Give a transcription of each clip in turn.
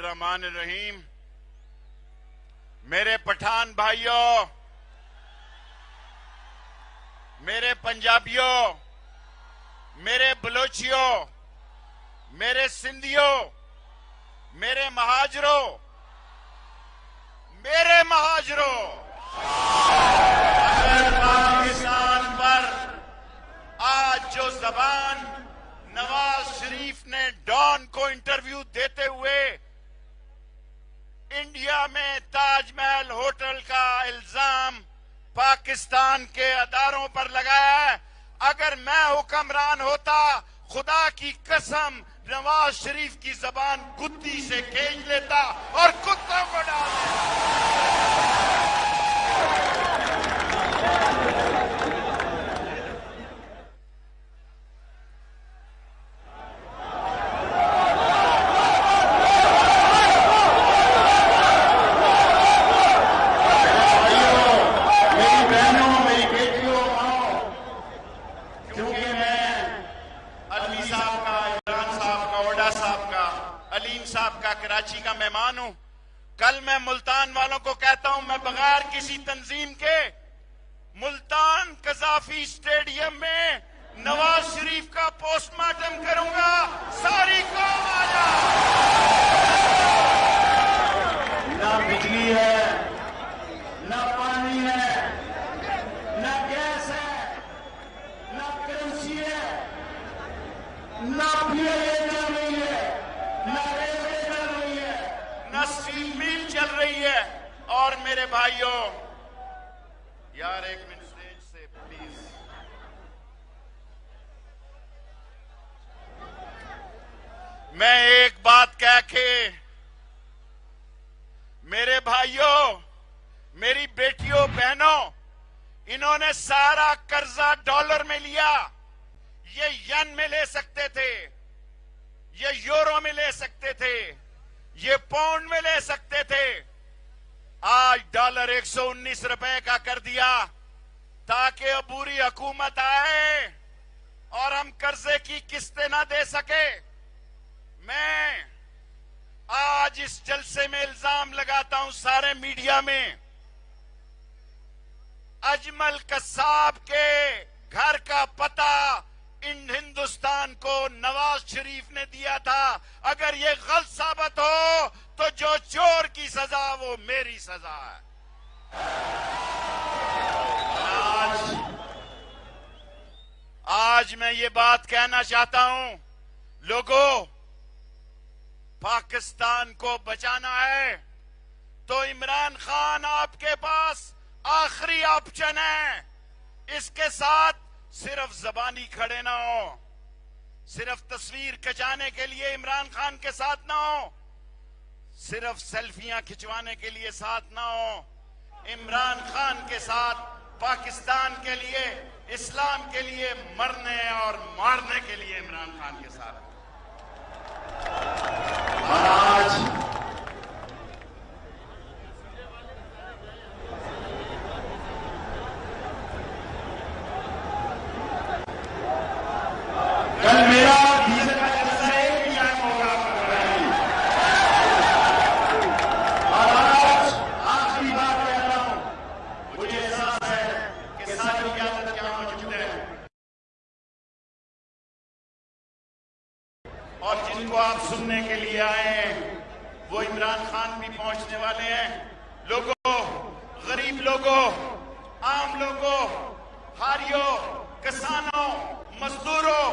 बिस्मिल्लाहिर्रहमानिर्रहीम। मेरे पठान भाइयों, मेरे पंजाबियों, मेरे बलोचियों, मेरे सिंधियों, मेरे महाजरों, अगर पाकिस्तान पर आज जो जबान नवाज शरीफ ने डॉन को इंटरव्यू देते हुए इंडिया में ताजमहल होटल का इल्जाम पाकिस्तान के अदारों पर लगाया है, अगर मैं हुक्मरान होता, खुदा की कसम नवाज शरीफ की जबान कुत्ती से खींच लेता और कुत्तों को डाल देता। कराची का मेहमान हूं। कल मैं मुल्तान वालों को कहता हूं, मैं बगैर किसी तंजीम के मुल्तान कजाफी स्टेडियम में नवाज शरीफ का पोस्टमार्टम करूंगा। सारी कौम आ जाओ। ना बिजली है, ना पानी है, ना गैस है, ना करेंसी है, ना पीएलए चल रही है, ना रेलवे चल रही है, ना स्टील मिल चल रही है। और मेरे भाइयों, यार एक मिनट स्टेज से प्लीज। मैं एक बात कह के, मेरे भाइयों, मेरी बेटियों, बहनों, इन्होंने सारा कर्जा डॉलर में लिया। ये यन में ले सकते थे, ये यूरो में ले सकते थे, ये पाउंड में ले सकते थे। आज डॉलर 119 रुपए का कर दिया ताकि अबूरी हुकूमत आए और हम कर्जे की किस्तें ना दे सके। मैं आज इस जलसे में इल्जाम लगाता हूं सारे मीडिया में, अजमल कसाब के घर का पता इन हिंदुस्तान को नवाज शरीफ ने दिया था। अगर ये गलत साबित हो तो जो चोर की सजा वो मेरी सजा है। आज मैं ये बात कहना चाहता हूं, लोगों, पाकिस्तान को बचाना है तो इमरान खान आपके पास आखिरी ऑप्शन है। इसके साथ सिर्फ जबानी खड़े ना हो, सिर्फ तस्वीर खिंचाने के लिए इमरान खान के साथ ना हो, सिर्फ सेल्फियां खिंचवाने के लिए साथ ना हो। इमरान खान के साथ पाकिस्तान के लिए, इस्लाम के लिए मरने और मारने के लिए इमरान खान के साथ। और आज और जिनको आप सुनने के लिए आए हैं वो इमरान खान भी पहुंचने वाले हैं। लोगों, गरीब लोगों, आम लोगों, हारियों, किसानों, मजदूरों,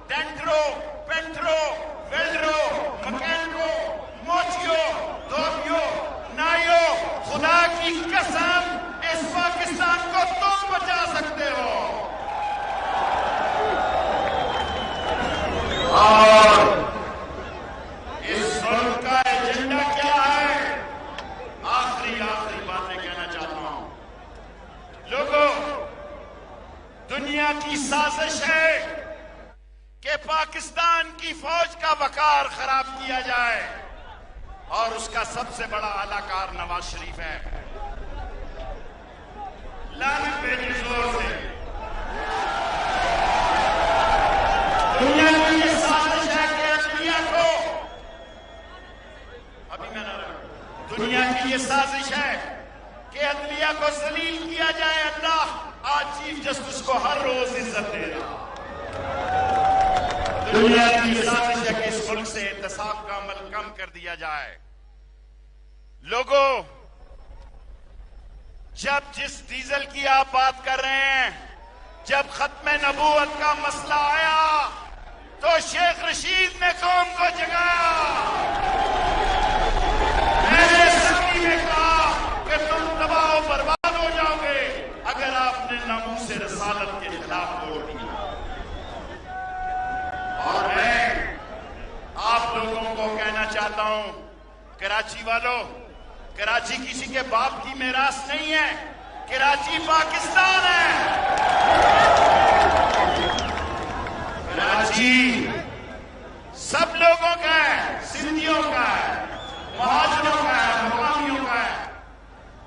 डेंटरों, पेंटरों, वेल्डरों, मैकेनिकों, मोचियों, धोबियों, नाइयों, खुदा की कसम इस पाकिस्तान को तुम बचा सकते हो। और इस मुल्क का एजेंडा क्या है? आखिरी बातें कहना चाहता हूं। लोगों, दुनिया की साजिश है कि पाकिस्तान की फौज का वकार खराब किया जाए और उसका सबसे बड़ा अलाकार नवाज शरीफ है। लानत भेजिए जोर से। दुनिया की साजिश है कि अदलिया को, अभी मैं ये साजिश है कि अदलिया को जलील किया जाए। अल्लाह आज चीफ जस्टिस को हर रोज इज्जत दे रहा। दुनिया की ये साजिश है कि इस मुल्क से एहतसाब का अमल कम कर दिया जाए। लोगों, जब जिस डीजल की आप बात कर रहे हैं, जब खत्म नबूवत का मसला आया तो शेख रशीद ने कौम को जगाया। मैंने सभी में कहा कि तुम तबाह बर्बाद हो जाओगे अगर आपने नामूस से रसालत के खिलाफ बोल दिया। और मैं आप लोगों को कहना चाहता हूं, कराची वालों, कराची किसी के बाप की मीरास नहीं है, कराची पाकिस्तान है। कराची सब लोगों का है, सिंधियों का है, महाजनों का है, मुकामियों का है।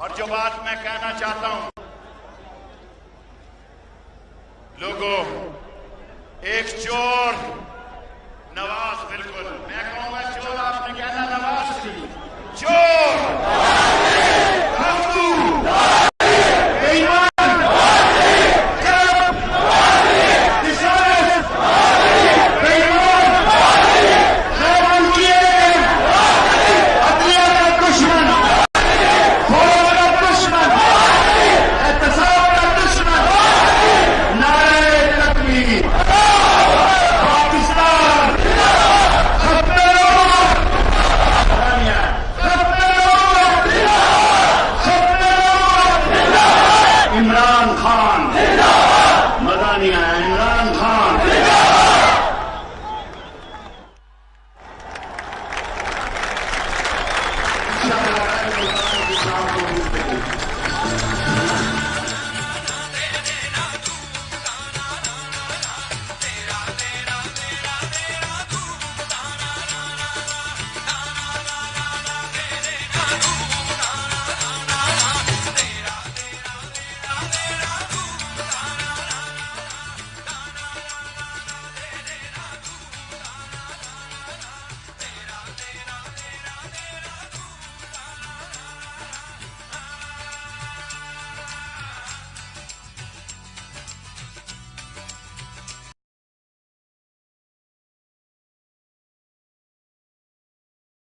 और जो बात मैं कहना चाहता हूं, लोगों, एक चोर नवाज, बिल्कुल मैं कहूंगा चोर, आपने कहना नवाज शरीफ चोर, इमरान खान